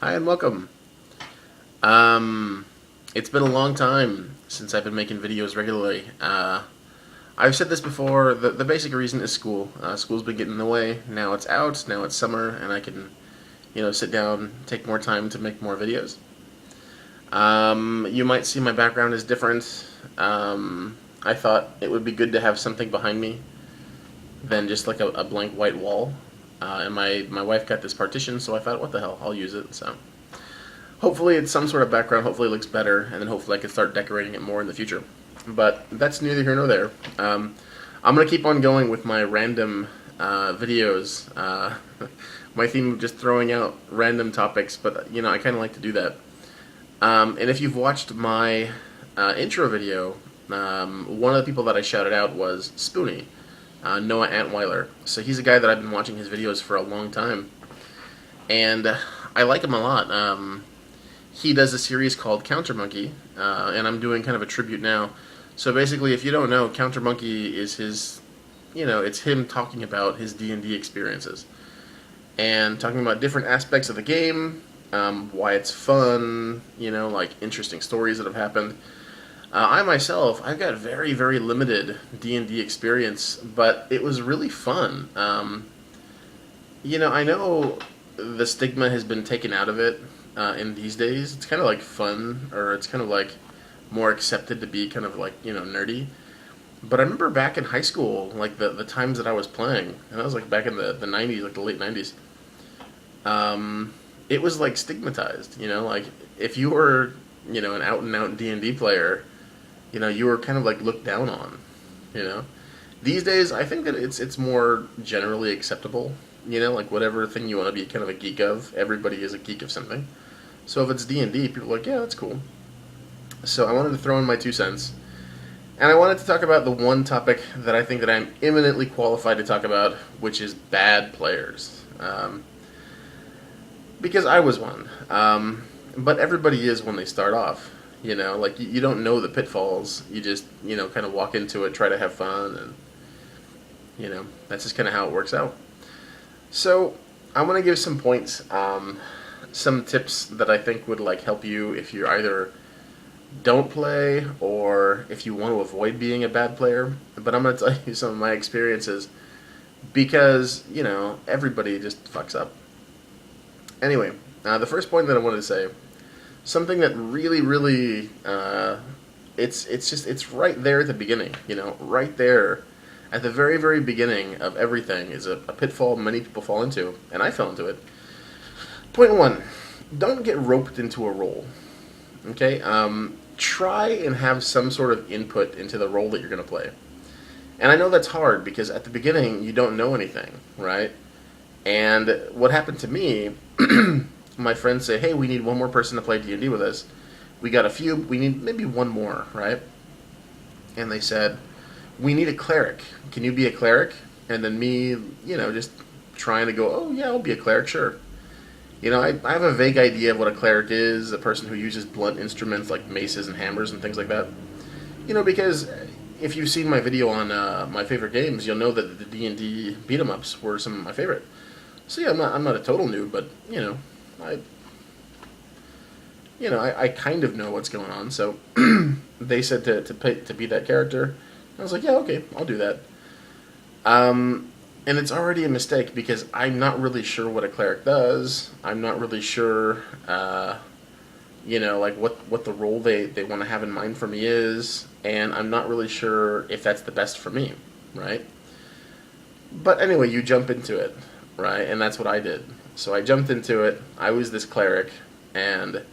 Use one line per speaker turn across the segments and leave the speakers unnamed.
Hi and welcome. Um, it's been a long time since I've been making videos regularly. I've said this before. The basic reason is school. School's been getting in the way. Now it's out. Now it's summer, and I can, sit down, take more time to make more videos. You might see my background is different. I thought it would be good to have something behind me than just like a blank white wall. And my wife got this partition, so I thought, what the hell, I'll use it. So. Hopefully it's some sort of background, hopefully it looks better, and then hopefully I can start decorating it more in the future. But that's neither here nor there. I'm going to keep on going with my random videos. My theme of just throwing out random topics, but I kind of like to do that. And if you've watched my intro video, one of the people that I shouted out was Spoony, Noah Antwiler. So he's a guy that I've been watching his videos for a long time, and I like him a lot. He does a series called Counter Monkey, and I'm doing kind of a tribute now. So basically, if you don't know, Counter Monkey is his, it's him talking about his D&D experiences. And talking about different aspects of the game, why it's fun, like interesting stories that have happened. I myself, I've got very, very limited D&D experience, but it was really fun. I know the stigma has been taken out of it. In these days, it's kind of like fun, or it's kind of like more accepted to be kind of like, nerdy. But I remember back in high school, like the times that I was playing, and I was like back in the 90s, like the late 90s, it was like stigmatized, like if you were, an out and out D&D player, you were kind of like looked down on, you know. These days, I think that it's more generally acceptable, like whatever thing you want to be kind of a geek of, everybody is a geek of something. So if it's D&D, people are like, yeah, that's cool. So I wanted to throw in my 2 cents. And I wanted to talk about the one topic that I think that I'm eminently qualified to talk about, which is bad players. Because I was one. But everybody is when they start off. Like you don't know the pitfalls. You just, kind of walk into it, try to have fun, and, that's just kind of how it works out. So I want to give some points, some tips that I think would like help you if you either don't play or if you want to avoid being a bad player. But I'm going to tell you some of my experiences because, everybody just fucks up. Anyway, the first point that I wanted to say, something that really, really, it's right there at the beginning, right there at the very, very beginning of everything is a pitfall many people fall into, and I fell into it. Point 1, don't get roped into a role. Okay? Try and have some sort of input into the role that you're going to play. And I know that's hard because at the beginning you don't know anything, right? And what happened to me, my friends say, hey, we need one more person to play D&D with us. We got a few, we need maybe one more, right? And they said, we need a cleric. Can you be a cleric? And then me, just trying to go, oh yeah, I'll be a cleric, sure. I have a vague idea of what a cleric is, a person who uses blunt instruments like maces and hammers and things like that. Because if you've seen my video on my favorite games, you'll know that the D&D beat-em-ups were some of my favorite. So yeah, I'm not a total noob, but, I kind of know what's going on. So they said to be that character. I was like, yeah, okay, I'll do that. And it's already a mistake because I'm not really sure what a cleric does. I'm not really sure, like what the role they want to have in mind for me is, and I'm not really sure if that's the best for me, right? But anyway, you jump into it, right? And that's what I did. So I jumped into it. I was this cleric, and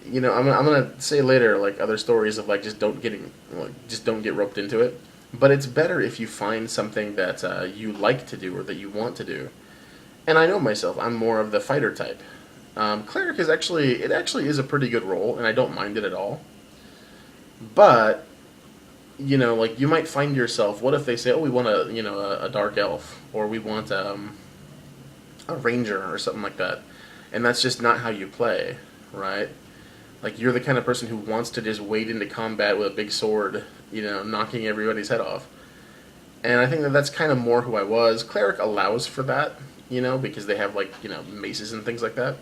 I'm gonna say later like other stories of like just don't get roped into it. But it's better if you find something that you like to do or that you want to do. And I know myself, I'm more of the fighter type. Cleric is actually is a pretty good role, and I don't mind it at all. But like you might find yourself, what if they say, oh, we want a dark elf, or we want a ranger or something like that, and that's just not how you play, right? Like you're the kind of person who wants to just wade into combat with a big sword, knocking everybody's head off. And I think that that's kind of more who I was. Cleric allows for that, because they have like, maces and things like that.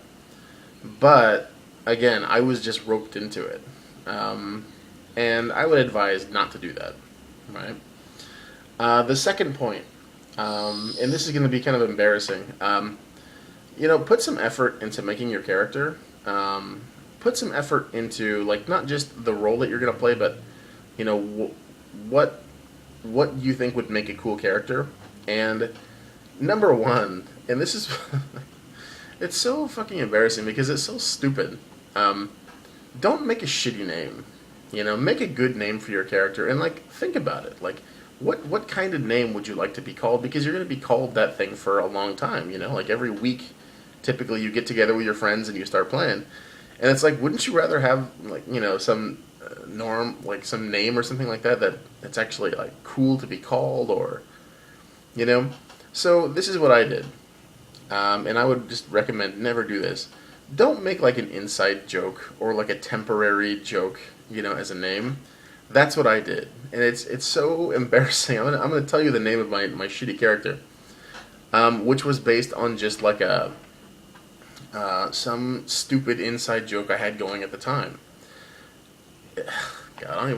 But again, I was just roped into it, um, and I would advise not to do that. Right. The second point, and this is going to be kind of embarrassing. Put some effort into making your character. Put some effort into like not just the role that you're going to play, but you know what what you think would make a cool character. And number one, and this is it's so fucking embarrassing because it's so stupid. Um, don't make a shitty name. Make a good name for your character and like think about it. Like what kind of name would you like to be called? Because you're going to be called that thing for a long time. Like every week, typically you get together with your friends and you start playing, and it's like, wouldn't you rather have like some norm, like some name or something like that that's actually like cool to be called, or you know? So this is what I did, and I would just recommend never do this. Don't make like an inside joke or like a temporary joke, as a name. That's what I did, and it's so embarrassing. I'm gonna tell you the name of my shitty character, which was based on just like a some stupid inside joke I had going at the time. God, I don't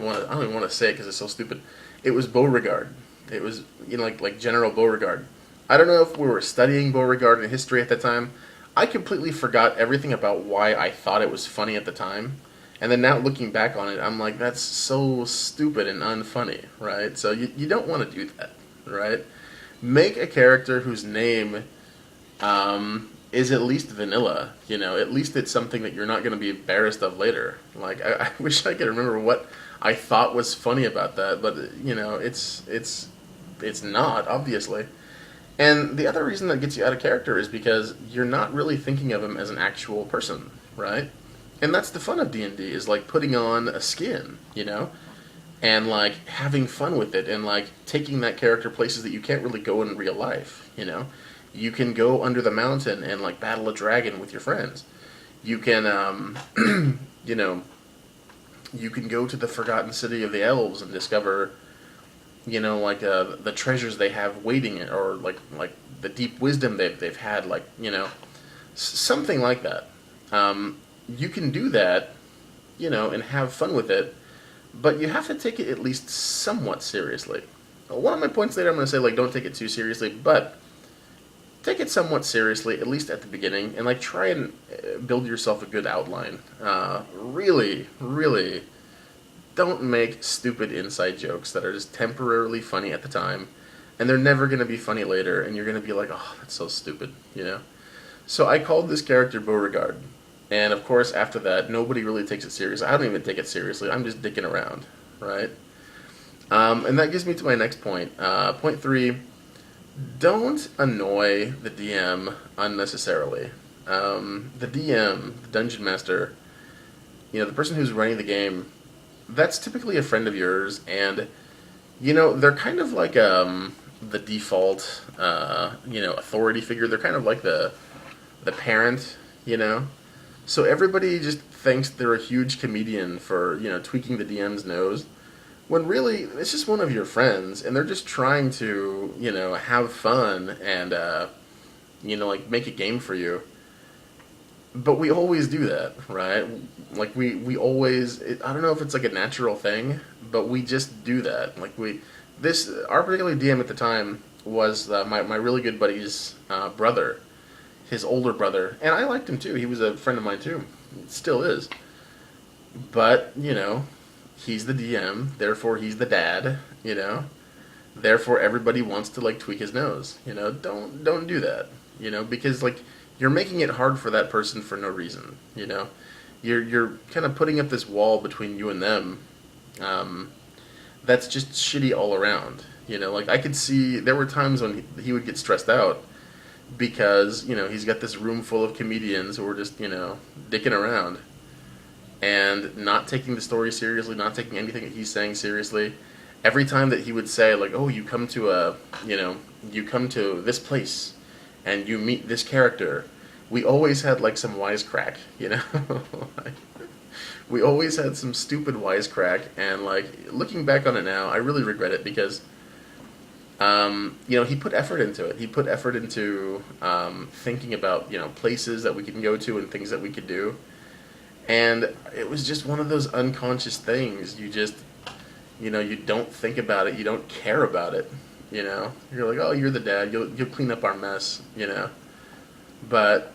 even want to say it because it's so stupid. It was Beauregard. It was like General Beauregard. I don't know if we were studying Beauregard in history at the time. I completely forgot everything about why I thought it was funny at the time. And then now looking back on it, I'm like, that's so stupid and unfunny, right? So you don't want to do that, right? Make a character whose name is at least vanilla. At least it's something that you're not going to be embarrassed of later. Like I wish I could remember what I thought was funny about that, but it's not, obviously. And the other reason that gets you out of character is because you're not really thinking of him as an actual person, right? And that's the fun of D&D, is like putting on a skin, and like having fun with it, and like taking that character places that you can't really go in real life. You can go under the mountain and like battle a dragon with your friends. You can you know you can go to the forgotten city of the elves and discover like the treasures they have waiting, or like the deep wisdom they've had, like something like that. You can do that, and have fun with it, but you have to take it at least somewhat seriously. One of my points later, I'm going to say like don't take it too seriously, but take it somewhat seriously, at least at the beginning, and like try and build yourself a good outline. Really, really, don't make stupid inside jokes that are just temporarily funny at the time, and they're never going to be funny later, and you're going to be like, oh, that's so stupid. So I called this character Beauregard, and of course after that, nobody really takes it seriously. I don't even take it seriously. I'm just dicking around, right? And that gives me to my next point. Point three. Don't annoy the DM unnecessarily. The DM, the dungeon master, the person who's running the game, that's typically a friend of yours, and they're kind of like the default authority figure. They're kind of like the parent. So everybody just thinks they're a huge comedian for tweaking the DM's nose, when really it's just one of your friends, and they're just trying to have fun and like make a game for you. But we always do that, right? Like we always, I don't know if it's like a natural thing, but we just do that. Like our particular DM at the time was my really good buddy's brother, his older brother, and I liked him too. He was a friend of mine too, still is. But he's the DM, therefore he's the dad. Therefore everybody wants to like tweak his nose. Don't do that. Because like you're making it hard for that person for no reason. You're kind of putting up this wall between you and them. That's just shitty all around. Like I could see there were times when he would get stressed out because he's got this room full of comedians who are just dicking around and not taking the story seriously, not taking anything that he's saying seriously. Every time that he would say like, "Oh, you come to this place, and you meet this character," we always had like some wisecrack. Like, we always had some stupid wisecrack, and like looking back on it now, I really regret it because He put effort into it. He put effort into thinking about places that we could go to and things that we could do, and it was just one of those unconscious things. You don't think about it. You don't care about it. You're like, oh, you're the dad. You'll clean up our mess. But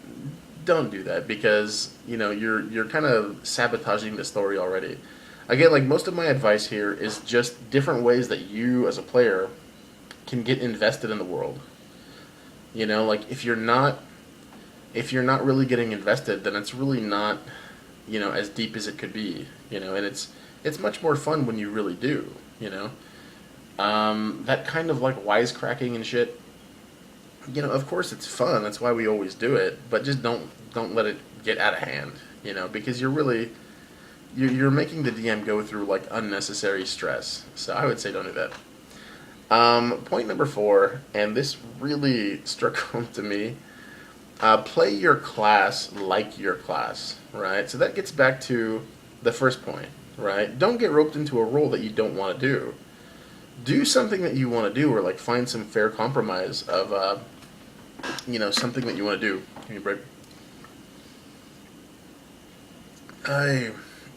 don't do that because you're kind of sabotaging the story already. Again, like most of my advice here is just different ways that you as a player can get invested in the world. Like if you're not really getting invested, then it's really not as deep as it could be. And it's much more fun when you really do. That kind of like wisecracking and shit. Of course it's fun. That's why we always do it. But just don't let it get out of hand. Because you're making the DM go through like unnecessary stress. So I would say don't do that. Point number 4, and this really struck home to me. Play your class like your class, right? So that gets back to the first point, right? Don't get roped into a role that you don't want to do. Do something that you want to do, or like find some fair compromise of, something that you want to do. Give me a break.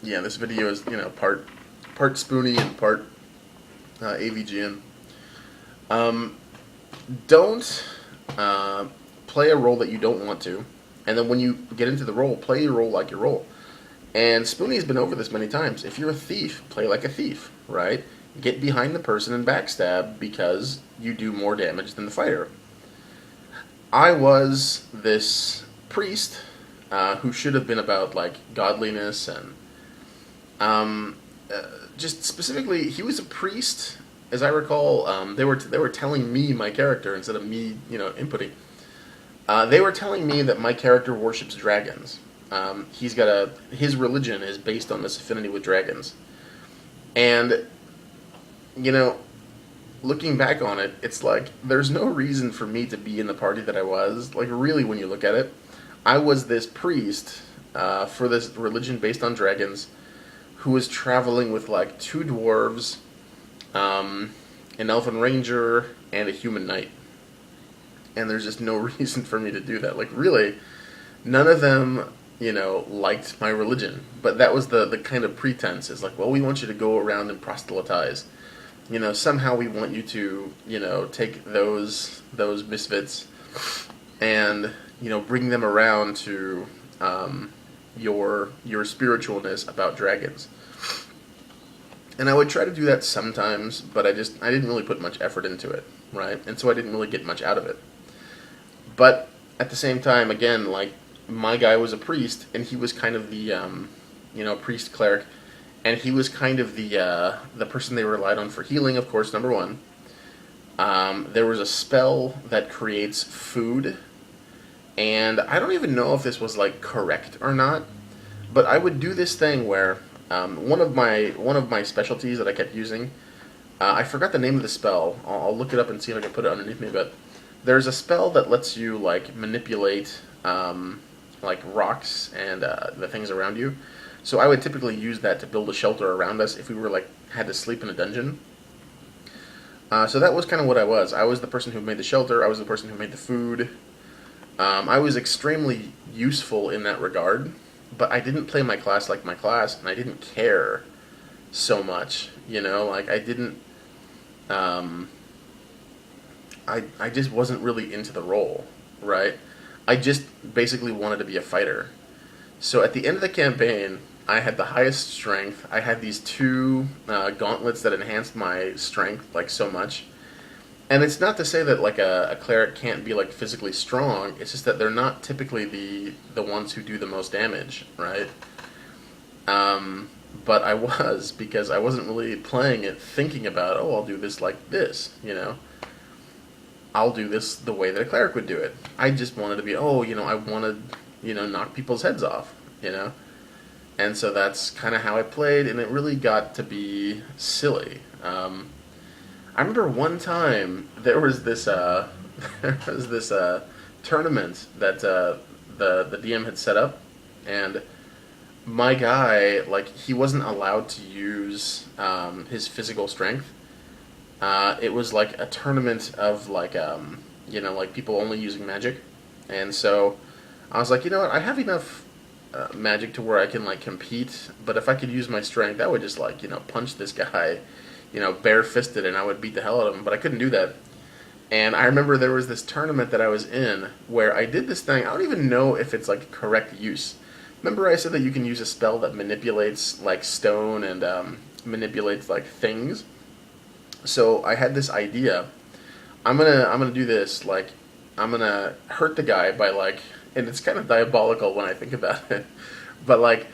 This video is part Spoony and part AVGN. Don't play a role that you don't want to, and then when you get into the role, play your role like your role. And Spoony has been over this many times. If you're a thief, play like a thief, right? Get behind the person and backstab because you do more damage than the fighter. I was this priest who should have been about like godliness and just specifically, he was a priest. As I recall, they were telling me my character instead of me, inputting. They were telling me that my character worships dragons. His religion is based on this affinity with dragons, and looking back on it, it's like there's no reason for me to be in the party that I was. Like really, when you look at it, I was this priest for this religion based on dragons, who was traveling with like 2 dwarves, an elven ranger, and a human knight. And there's just no reason for me to do that. Like, really, none of them, liked my religion. But that was the kind of pretense. It's like, well, we want you to go around and proselytize. Somehow we want you to, take those misfits and, bring them around to your spiritualness about dragons. And I would try to do that sometimes, but I didn't really put much effort into it, right? And so I didn't really get much out of it. But at the same time, again, like, my guy was a priest, and he was kind of the, priest cleric, and he was kind of the person they relied on for healing, of course, number 1. There was a spell that creates food, and I don't even know if this was, like, correct or not, but I would do this thing where one of my specialties that I kept using, I forgot the name of the spell. I'll look it up and see if I can put it underneath me. But there's a spell that lets you like manipulate like rocks and the things around you. So I would typically use that to build a shelter around us if we were like had to sleep in a dungeon. So that was kind of what I was. I was the person who made the shelter. I was the person who made the food. I was extremely useful in that regard. But I didn't play my class like my class, and I didn't care so much, like I didn't, I just wasn't really into the role, right? I just basically wanted to be a fighter. So at the end of the campaign, I had the highest strength. I had these 2 gauntlets that enhanced my strength, like, so much. And it's not to say that like a cleric can't be like physically strong. It's just that they're not typically the ones who do the most damage, right? But I was, because I wasn't really playing it thinking about, oh, I'll do this like this, I'll do this the way that a cleric would do it. I just wanted to be, I wanted, knock people's heads off, And so that's kind of how I played, and it really got to be silly. I remember one time there was this tournament that the DM had set up, and my guy, like, he wasn't allowed to use his physical strength. It was like a tournament of like like people only using magic, and so I was like, you know what, I have enough magic to where I can like compete, but if I could use my strength, I would just like punch this guy, bare-fisted, and I would beat the hell out of him. But I couldn't do that. And I remember there was this tournament that I was in where I did this thing. I don't even know if it's like correct use. Remember I said that you can use a spell that manipulates like stone and manipulates like things. So I had this idea. I'm gonna do this. Like I'm gonna hurt the guy by like, and it's kind of diabolical when I think about it. But like,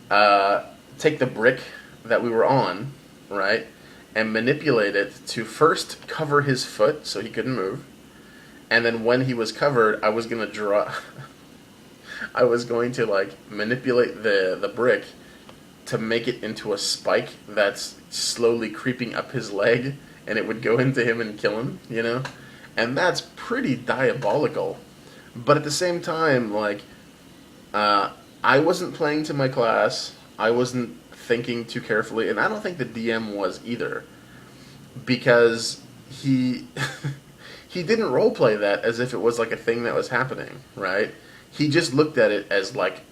uh, take the brick that we were on, right, and manipulate it to first cover his foot so he couldn't move, and then when he was covered, I was gonna draw. I was going to like manipulate the brick to make it into a spike that's slowly creeping up his leg, and it would go into him and kill him. And that's pretty diabolical. But at the same time, like, I wasn't playing to my class. I wasn't thinking too carefully, and I don't think the DM was either, because he he didn't roleplay that as if it was like a thing that was happening, right? He just looked at it as like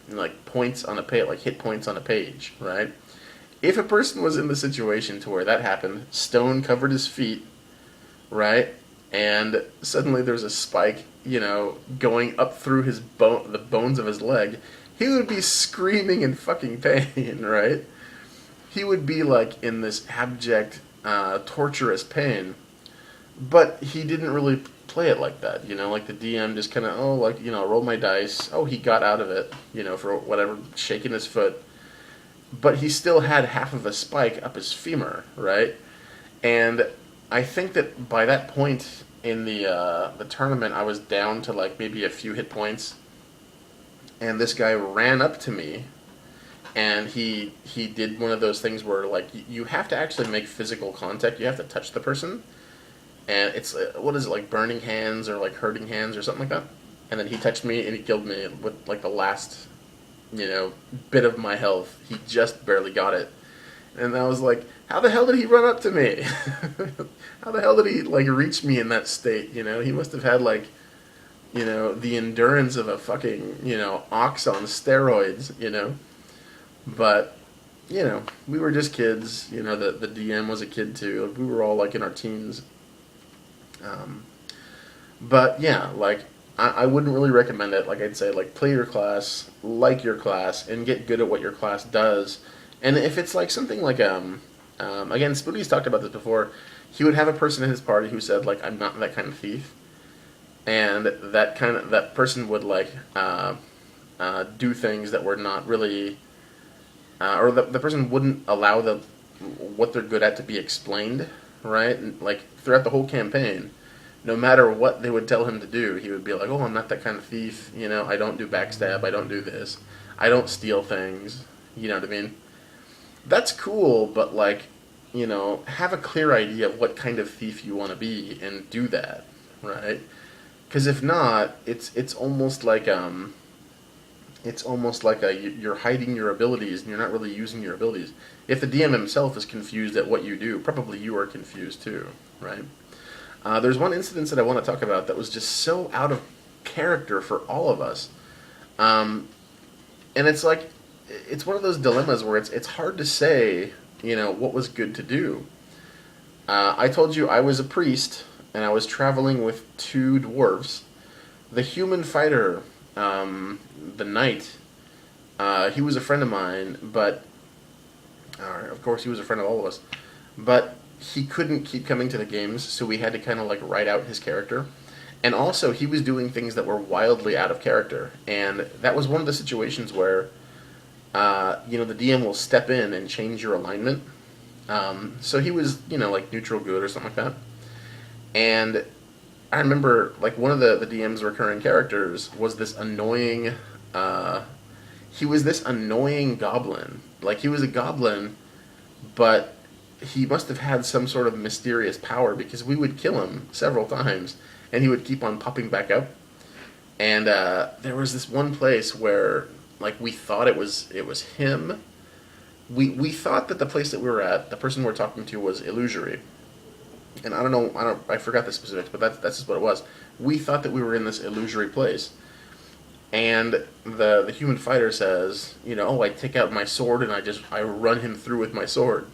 points on a page, like hit points on a page, right? If a person was in the situation to where that happened, stone covered his feet, right, and suddenly there's a spike, going up through the bones of his leg, he would be screaming in fucking pain, right? He would be like in this abject, torturous pain. But he didn't really play it like that, like the DM just kind of, roll my dice. Oh, he got out of it, for whatever, shaking his foot. But he still had half of a spike up his femur, right? And I think that by that point in the tournament, I was down to like maybe a few hit points, and this guy ran up to me, and he did one of those things where like you have to actually make physical contact. You have to touch the person, and it's what is it, like burning hands or like hurting hands or something like that. And then he touched me and he killed me with like the last bit of my health. He just barely got it. And I was like, how the hell did he run up to me? How the hell did he like reach me in that state? He must have had like, the endurance of a fucking, ox on steroids. But, we were just kids. The DM was a kid too. We were all like in our teens. But yeah, like I wouldn't really recommend it. Like I'd say, like play your class, like your class, and get good at what your class does. And if it's like something like again, Spooky's talked about this before. He would have a person in his party who said like, I'm not that kind of thief, and that person would like do things that were not really, or the person wouldn't allow what they're good at to be explained, right? And like throughout the whole campaign, no matter what they would tell him to do, he would be like, oh, I'm not that kind of thief, I don't do backstab, I don't do this, I don't steal things, you know what I mean? That's cool, but like, have a clear idea of what kind of thief you want to be and do that, right? Because if not, it's almost like you're hiding your abilities and you're not really using your abilities. If the DM himself is confused at what you do, probably you are confused too, right? There's one incident that I want to talk about that was just so out of character for all of us, and it's like it's one of those dilemmas where it's hard to say what was good to do. I told you I was a priest and I was traveling with two dwarves. The human fighter, the knight, he was a friend of mine, but of course he was a friend of all of us, but he couldn't keep coming to the games, so we had to kind of like write out his character. And also, he was doing things that were wildly out of character, and that was one of the situations where, the DM will step in and change your alignment. So he was, like neutral good or something like that. And I remember, like, one of the DM's recurring characters was this annoying, he was this annoying goblin. Like, he was a goblin, but he must have had some sort of mysterious power, because we would kill him several times, and he would keep on popping back up. And there was this one place where, like, we thought it was him. We thought that the place that we were at, the person we were talking to, was illusory. and I forgot the specifics, but that's just what it was. We thought that we were in this illusory place, and the human fighter says, oh, I take out my sword and I run him through with my sword,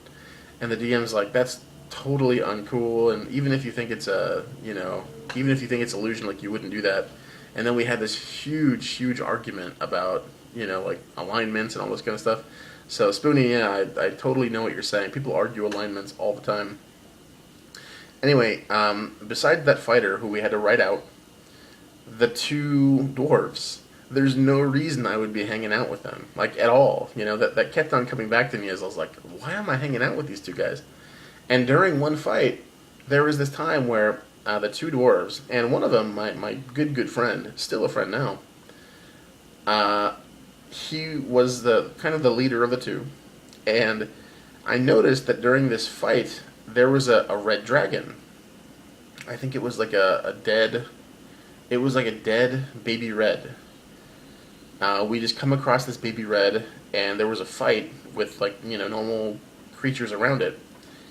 and the DM's like, that's totally uncool, and even if you think it's even if you think it's illusion, like you wouldn't do that. And then we had this huge argument about like alignments and all this kind of stuff. So Spoony, yeah, I totally know what you're saying. People argue alignments all the time. Anyway, besides that fighter who we had to write out, the two dwarves, there's no reason I would be hanging out with them, like at all. That kept on coming back to me as I was like, why am I hanging out with these two guys? And during one fight, there was this time where the two dwarves, and one of them, my good friend, still a friend now, he was the kind of the leader of the two, and I noticed that during this fight there was a red dragon. I think it was like a dead. It was like a dead baby red. We just come across this baby red, and there was a fight with like normal creatures around it,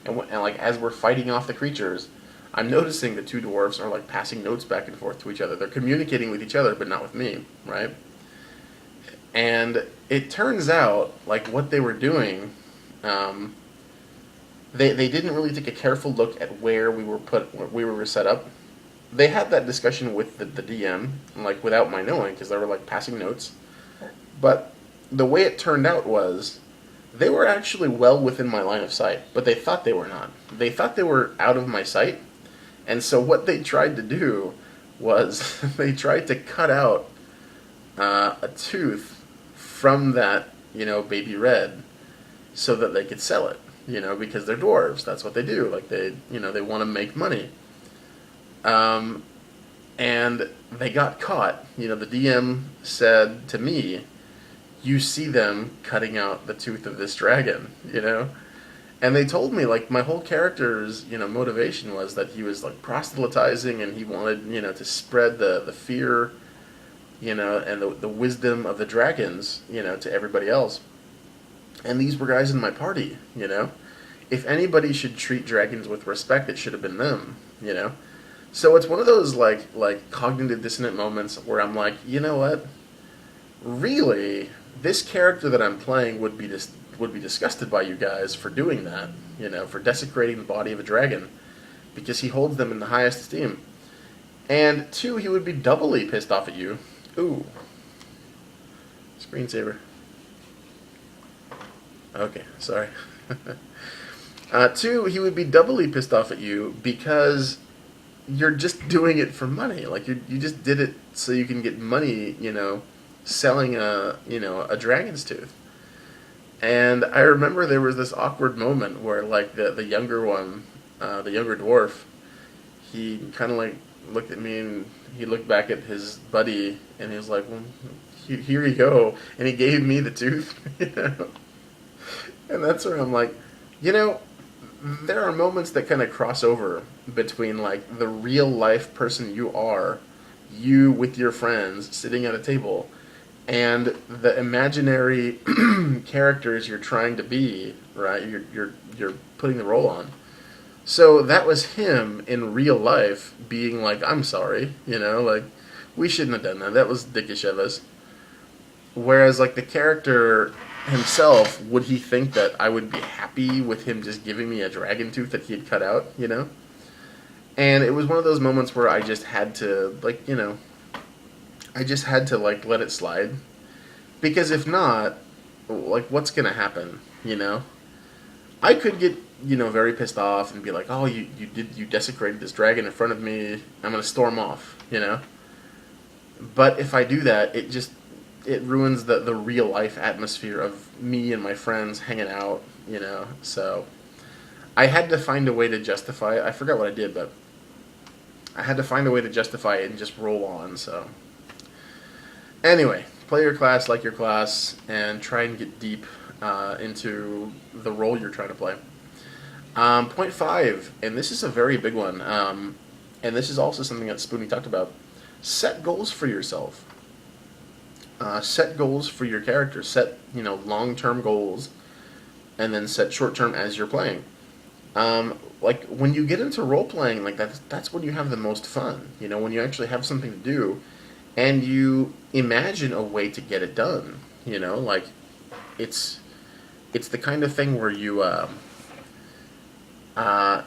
and like as we're fighting off the creatures, I'm noticing the two dwarves are like passing notes back and forth to each other. They're communicating with each other, but not with me, right? And it turns out, like, what they were doing, they didn't really take a careful look at where we were set up. They had that discussion with the DM, like, without my knowing, because they were, like, passing notes. But the way it turned out was, they were actually well within my line of sight, but they thought they were not. They thought they were out of my sight, and so what they tried to do was, they tried to cut out a tooth from that, baby red, so that they could sell it, because they're dwarves. That's what they do. Like they want to make money. And they got caught. The DM said to me, "You see them cutting out the tooth of this dragon," And they told me, like, my whole character's, motivation was that he was, like, proselytizing, and he wanted, to spread the fear, and the wisdom of the dragons, to everybody else. And these were guys in my party, If anybody should treat dragons with respect, it should have been them, So it's one of those, like cognitive dissonant moments where I'm like, you know what? Really, this character that I'm playing would be disgusted by you guys for doing that, for desecrating the body of a dragon, because he holds them in the highest esteem. And two, he would be doubly pissed off at you. Ooh. Screensaver. Okay, sorry. Two, he would be doubly pissed off at you because you're just doing it for money. Like, you just did it so you can get money, selling a dragon's tooth. And I remember there was this awkward moment where, like, the younger one, the younger dwarf, he kind of, like, looked at me and he looked back at his buddy and he was like, well, here you go. And he gave me the tooth, And that's where I'm like, there are moments that kind of cross over between, like, the real life person you are, you with your friends sitting at a table, and the imaginary characters you're trying to be, right? You're putting the role on. So that was him in real life being like, I'm sorry, like, we shouldn't have done that. That was dickish of us. Whereas, like, the character himself, would he think that I would be happy with him just giving me a dragon tooth that he had cut out, And it was one of those moments where I just had to, like, like, let it slide. Because if not, like, what's going to happen, I could get, very pissed off and be like, oh, you desecrated this dragon in front of me, I'm going to storm off, But if I do that, it ruins the real life atmosphere of me and my friends hanging out, So I had to find a way to justify it. I forgot what I did, but I had to find a way to justify it and just roll on, so. Anyway, play your class like your class and try and get deep into the role you're trying to play. Point 5, and this is a very big one, and this is also something that Spoony talked about. Set goals for yourself. Set goals for your character. Set, long-term goals, and then set short-term as you're playing. Like when you get into role playing, like that's when you have the most fun. You know, when you actually have something to do, and you imagine a way to get it done. You know, like it's it's the kind of thing where uh,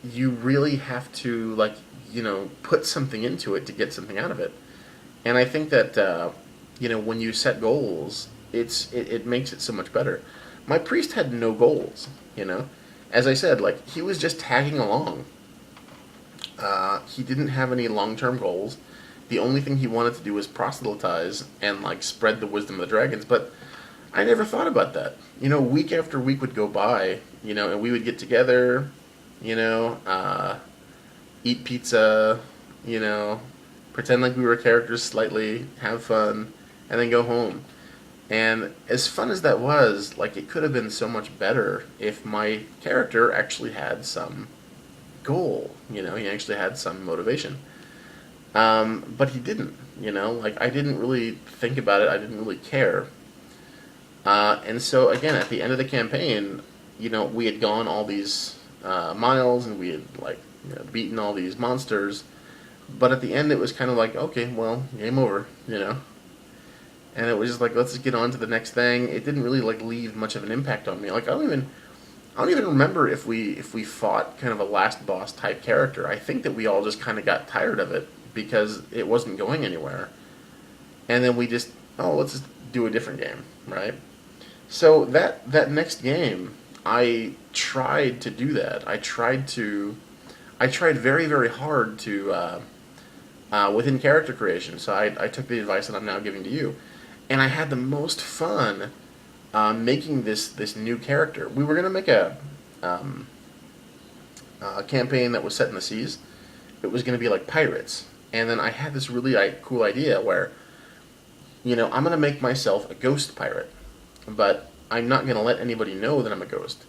you really have to like put something into it to get something out of it. And I think that when you set goals, it makes it so much better. My priest had no goals. You know, as I said, like he was just tagging along. He didn't have any long term goals. The only thing he wanted to do was proselytize and like spread the wisdom of the dragons. But I never thought about that. You know, week after week would go by. You know, and we would get together. You know, eat pizza. You know, pretend like we were characters slightly, have fun, and then go home. And as fun as that was, like it could have been so much better if my character actually had some goal. You know, he actually had some motivation. But he didn't. You know, like I didn't really think about it. I didn't really care. And so again, at the end of the campaign, we had gone all these miles and we had like beaten all these monsters. But at the end, it was kind of like, okay, well, game over. You know. And it was just like, let's just get on to the next thing. It didn't really like leave much of an impact on me. Like I don't even remember if we fought kind of a last boss type character. I think that we all just kind of got tired of it because it wasn't going anywhere. And then we just, oh, let's just do a different game, right? So that next game, I tried to do that. I tried very very hard to within character creation. So I took the advice that I'm now giving to you, and I had the most fun making this new character. We were gonna make um, a campaign that was set in the seas. It was gonna be like pirates, and then I had this really cool idea where I'm gonna make myself a ghost pirate, but I'm not gonna let anybody know that I'm a ghost.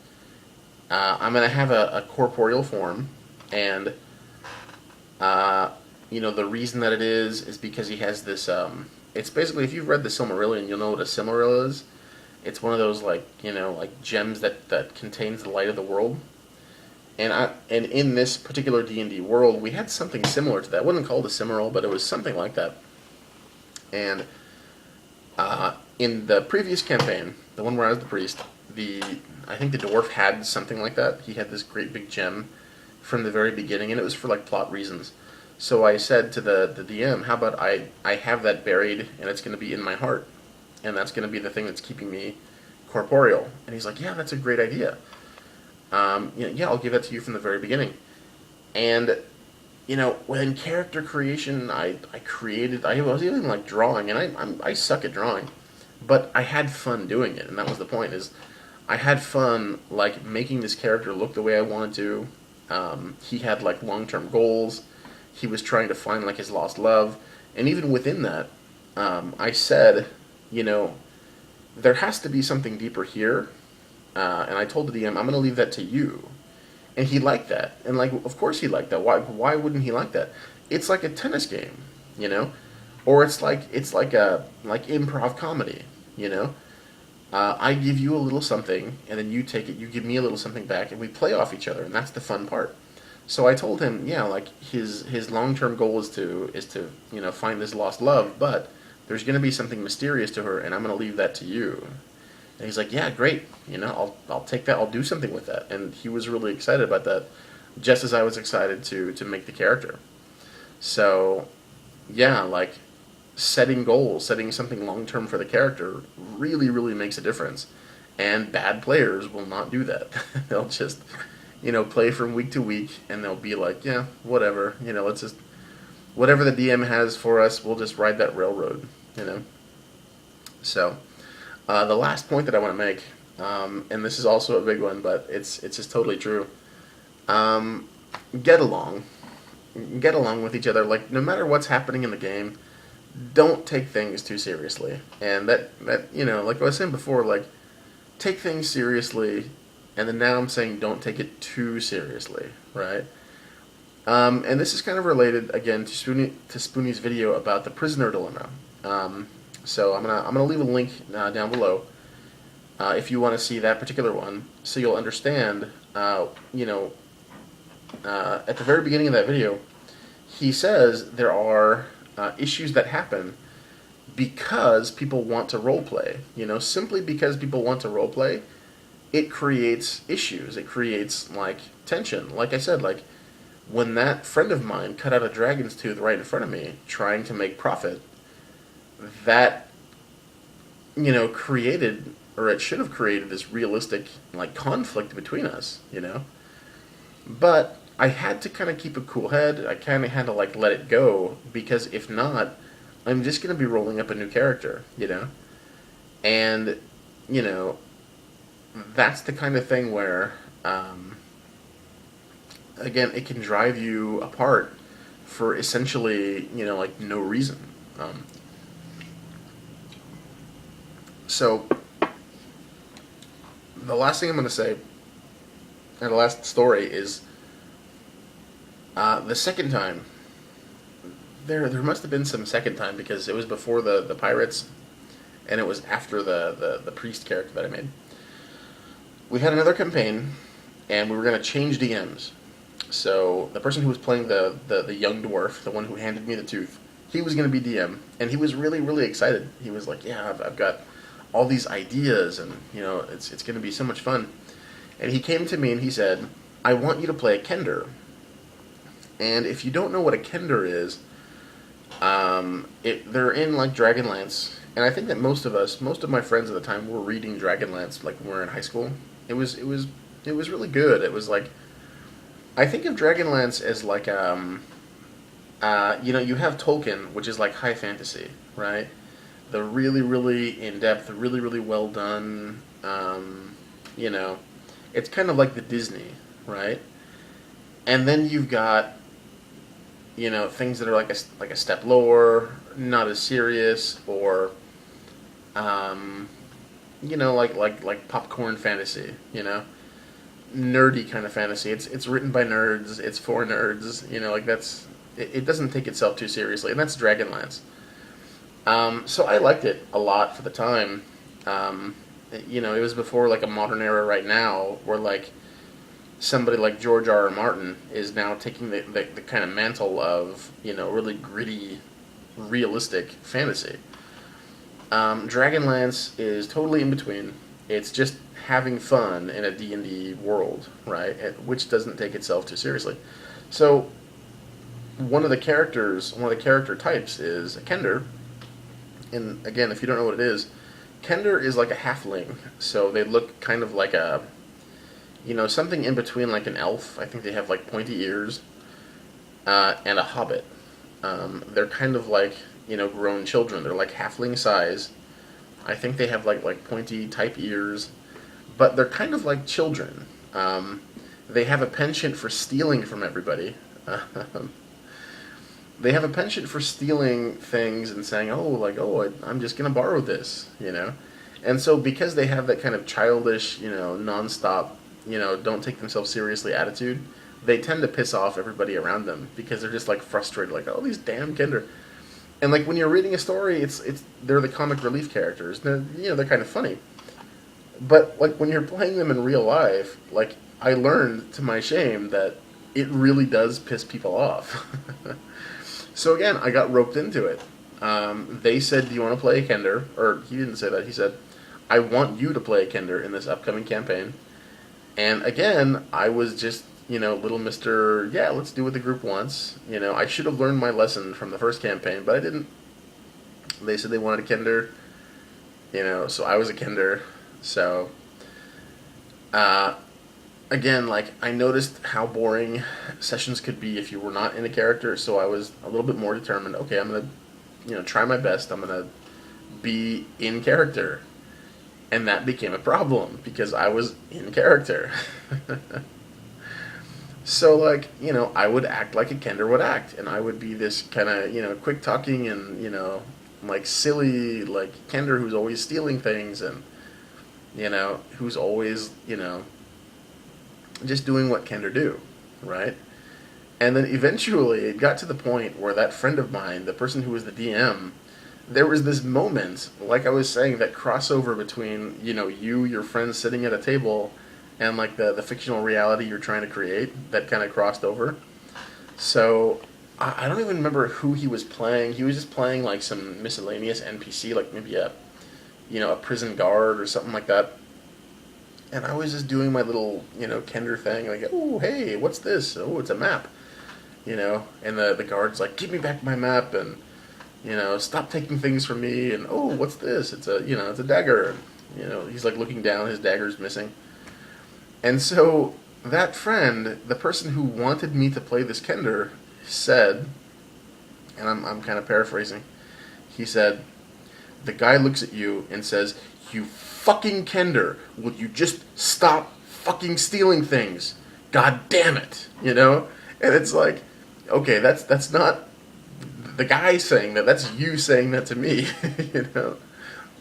I'm gonna have a corporeal form, and the reason that it is because he has this. It's basically, if you've read the Silmarillion, you'll know what a Silmaril is. It's one of those like like gems that contains the light of the world. And in this particular D&D world, we had something similar to that. It wasn't called a Silmaril, but it was something like that. And in the previous campaign, the one where I was the priest, I think the dwarf had something like that. He had this great big gem from the very beginning, and it was for like plot reasons. So I said to the DM, "How about I have that buried, and it's going to be in my heart, and that's going to be the thing that's keeping me corporeal." And he's like, "Yeah, that's a great idea. Yeah, I'll give that to you from the very beginning." And within character creation, I created. I was even like drawing, and I suck at drawing, but I had fun doing it, and that was the point. Is I had fun like making this character look the way I wanted to. He had like long term goals. He was trying to find like his lost love, and even within that, I said, there has to be something deeper here. And I told the DM, I'm going to leave that to you. And he liked that. And like, of course he liked that. Why wouldn't he like that? It's like a tennis game, or it's like a like improv comedy, I give you a little something, and then you take it. You give me a little something back, and we play off each other, and that's the fun part. So I told him, yeah, like his long term goal is to find this lost love, but there's going to be something mysterious to her, and I'm going to leave that to you. And he's like, yeah, great. I'll take that. I'll do something with that. And he was really excited about that, just as I was excited to make the character. So, yeah, like setting goals, setting something long term for the character really, really makes a difference. And bad players will not do that. They'll just, play from week to week, and they'll be like, yeah, whatever. Let's just, whatever the DM has for us, we'll just ride that railroad. So, the last point that I want to make, and this is also a big one, but it's just totally true. Get along, get along with each other. Like no matter what's happening in the game, don't take things too seriously. And that like I was saying before, like take things seriously, and then now I'm saying don't take it too seriously, right? And this is kind of related again to Spoony's video about the prisoner dilemma. So I'm gonna leave a link down below. if you want to see that particular one, so you'll understand. At the very beginning of that video, he says there are issues that happen because people want to role play. Simply because people want to role play, it creates issues. It creates like tension. Like I said, like when that friend of mine cut out a dragon's tooth right in front of me, trying to make profit, that created, or it should have created, this realistic like conflict between us. But I had to kind of keep a cool head. I kind of had to like let it go, because if not, I'm just going to be rolling up a new character. And you know that's the kind of thing where, again, it can drive you apart for essentially, like no reason. Um, so the last thing I'm going to say, and the last story is, the second time. There must have been some second time, because it was before the pirates, and it was after the priest character that I made. We had another campaign, and we were going to change DMs. So the person who was playing the young dwarf, the one who handed me the tooth, he was going to be DM, and he was really, really excited. He was like, yeah, I've got all these ideas, and it's going to be so much fun. And he came to me and he said, I want you to play a Kender. And if you don't know what a Kender is, they're in like Dragonlance, and I think that most of my friends at the time were reading Dragonlance like when we were in high school. It was really good. It was like, I think of Dragonlance as like you have Tolkien, which is like high fantasy, right? The really, really in depth, really, really well done. It's kind of like the Disney, right? And then you've got things that are like a step lower, not as serious, or like popcorn fantasy, nerdy kind of fantasy. It's written by nerds. It's for nerds. Like that's it doesn't take itself too seriously, and that's Dragonlance. So I liked it a lot for the time. It was before like a modern era right now, where like somebody like George R. R. Martin is now taking the kind of mantle of really gritty, realistic fantasy. Dragonlance is totally in between. It's just having fun in a D&D world, right? Which doesn't take itself too seriously. So one of the character types is a Kender. And again, if you don't know what it is, Kender is like a halfling. So they look kind of like something in between like an elf. I think they have like pointy ears, and a hobbit. They're kind of like grown children. They're like halfling size. I think they have like pointy type ears, but they're kind of like children. They have a penchant for stealing from everybody. They have a penchant for stealing things and saying, I'm just gonna borrow this. And so because they have that kind of childish, nonstop, don't take themselves seriously attitude, they tend to piss off everybody around them, because they're just like frustrated, like, oh, these damn Kender. And like when you're reading a story, they're the comic relief characters. They're kind of funny. But like when you're playing them in real life, like I learned to my shame that it really does piss people off. So again, I got roped into it. They said, "Do you want to play a Kender?" Or he didn't say that. He said, "I want you to play a Kender in this upcoming campaign." And again, I was just little Mister. Yeah, let's do what the group wants. I should have learned my lesson from the first campaign, but I didn't. They said they wanted a Kender. So I was a Kender. So, again, like I noticed how boring sessions could be if you were not in a character. So I was a little bit more determined. Okay, I'm gonna, try my best. I'm gonna be in character, and that became a problem because I was in character. So, like, I would act like a Kender would act, and I would be this kind of, quick talking and, like silly, like Kender who's always stealing things and, who's always, just doing what Kender do, right? And then eventually it got to the point where that friend of mine, the person who was the DM, there was this moment, like I was saying, that crossover between you, your friends sitting at a table, and like the fictional reality you're trying to create. That kind of crossed over. So I don't even remember who he was playing. He was just playing like some miscellaneous NPC, like maybe a prison guard or something like that. And I was just doing my little Kender thing, like, oh hey, what's this? Oh, it's a map. And the guard's like, give me back my map, and stop taking things from me, and oh, what's this? It's a dagger. He's like looking down, his dagger's missing. And so that friend, the person who wanted me to play this Kender, said, and I'm kind of paraphrasing, he said, the guy looks at you and says, you fucking Kender, will you just stop fucking stealing things? God damn it. And it's like, okay, that's not the guy saying that, that's you saying that to me.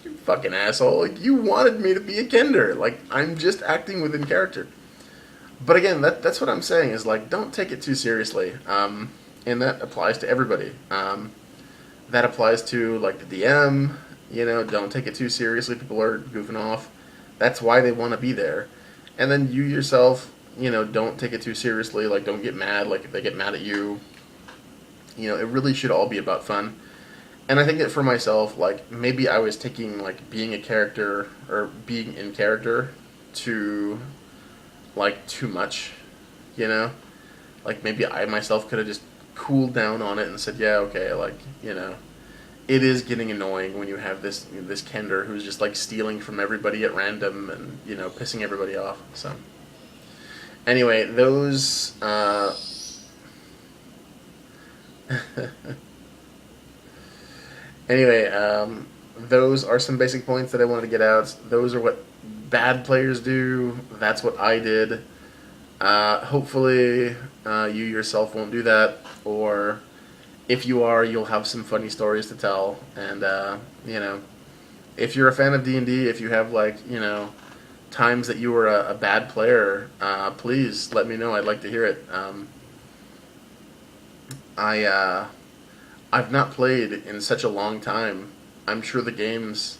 You fucking asshole. Like, you wanted me to be a Kender. Like, I'm just acting within character. But again, that's what I'm saying is, like, don't take it too seriously. And that applies to everybody. That applies to, like, the DM. Don't take it too seriously. People are goofing off. That's why they want to be there. And then you yourself, don't take it too seriously. Like, don't get mad. Like, if they get mad at you, it really should all be about fun. And I think that for myself, like, maybe I was taking, like, being a character or being in character to, like, too much, Like, maybe I myself could have just cooled down on it and said, yeah, okay, like, it is getting annoying when you have this Kender who's just, like, stealing from everybody at random and, pissing everybody off. So, anyway, those, anyway, those are some basic points that I wanted to get out. Those are what bad players do. That's what I did. Hopefully, you yourself won't do that, or if you are, you'll have some funny stories to tell. And if you're a fan of D&D, if you have times that you were a bad player, please let me know. I'd like to hear it. I've not played in such a long time. I'm sure the games,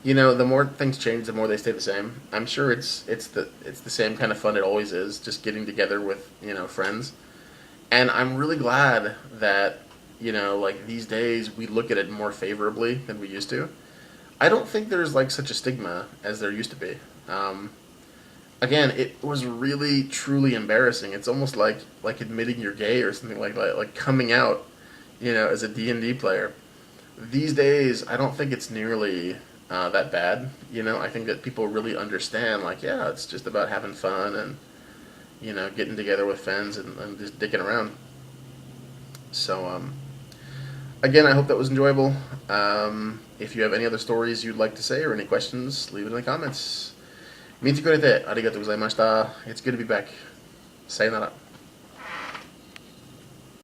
the more things change, the more they stay the same. I'm sure it's the same kind of fun it always is, just getting together with friends. And I'm really glad that like these days we look at it more favorably than we used to. I don't think there's like such a stigma as there used to be. Again, it was really truly embarrassing. It's almost like admitting you're gay or something like that, like coming out, as a D&D player. These days, I don't think it's nearly that bad. I think that people really understand, like, yeah, it's just about having fun and getting together with friends and just dicking around. So, again, I hope that was enjoyable. If you have any other stories you'd like to say or any questions, leave it in the comments. 見てくれてありがとうございました. It's good to be back. さよなら.